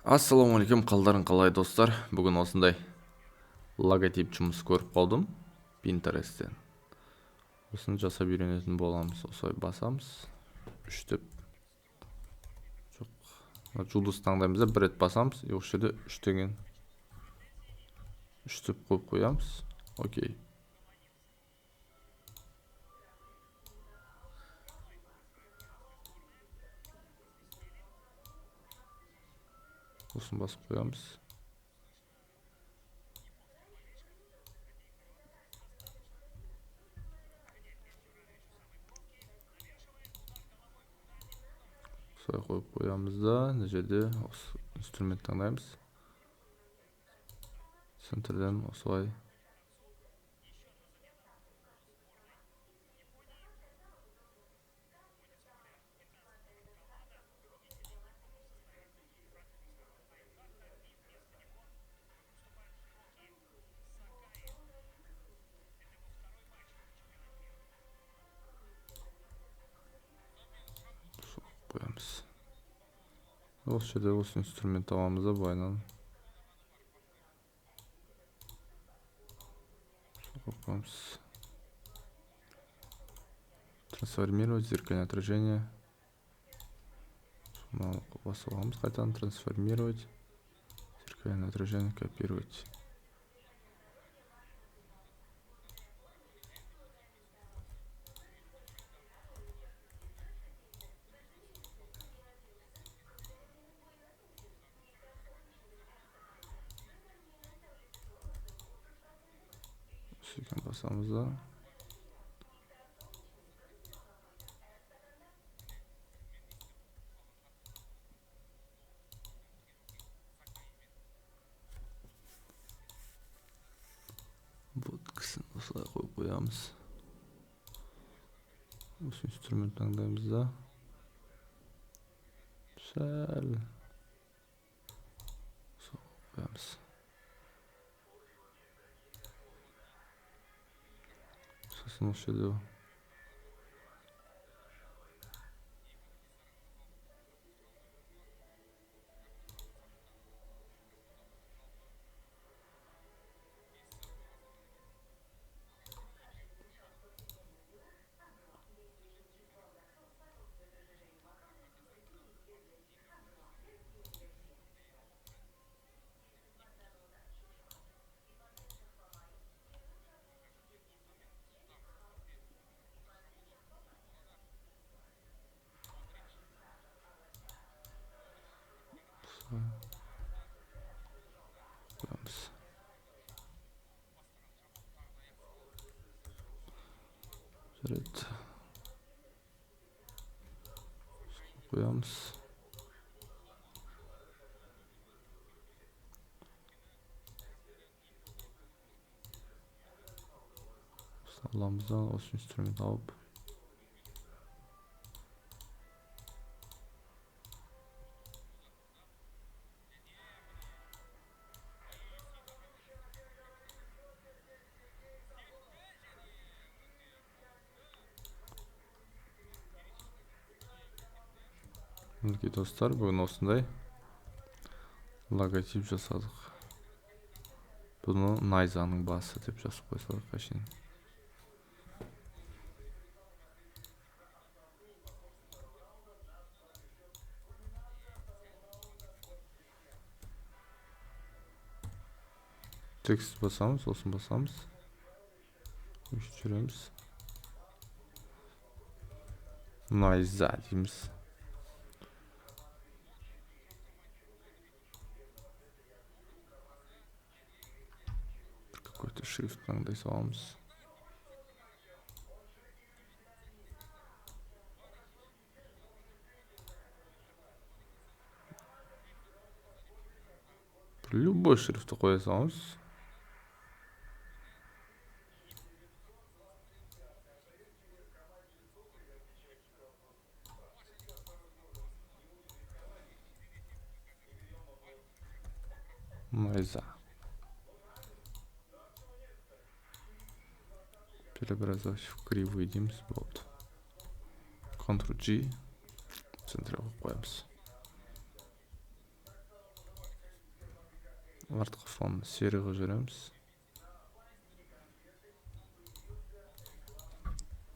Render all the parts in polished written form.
Ассалаумағалейкум, қалдарың қалай достар? Бүгін осындай логотип жұмыс көріп қалдым Pinterest'тен. Осыны жасап үйренетін боламыз. Осылай басамыз. Үштеп. Жоқ. Жұлдыз таңдаймыз да бір рет басамыз. Осы жерде үш деген үштеп қойып қоямыз. Окей. Сосын басып қоямыз. Осылай қойып қоямыз да, мына жерде осы инструмент таңдаймыз. Центрден осылай. Қоямыз. Осы жерде осы инструмент аламыз да бойынан. Қоямыз. Трансформировать зеркальное отражение. Басып аламыз, қайтадан трансформировать зеркальное отражение, копировать. Сөйтіп басамыз да. Кісін осылай қойып қоямыз. Осы инструмент таңдаймыз да. Сәл. Қоямыз. Сосын осы жерде қоямыз. Жарайды. Қоямыз. Аламыз да осы инструмент алып. Мінекей достар, бүгін осындай логотип жасадық. Бұны найзаның басы деп жазып қойсақ қашын. Текст басамыз, осын басамыз. Жүреміз. Найза дейміз. Какой-то шрифт таңдай саламыз. Любой шрифтті қоя саламыз. Найза. Преобразовать в кривую дейміз. Болды. Ctrl-G. Центрға қоямыз. артқы фонды серый қылып жібереміз.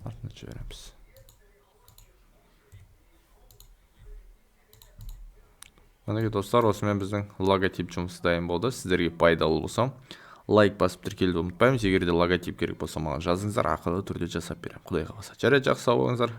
Артына жібереміз. Мінекей достар, осымен біздің логотип жұмысы дайын болды. Сіздерге пайдалы болса, лайк басып тіркелуді ұмытпаймыз. Егер де логотип керек болса, маған жазыңыздар, ақылы түрде жасап беремін. Құдай қаласа. Жарайды, жақсы сау болыңыздар.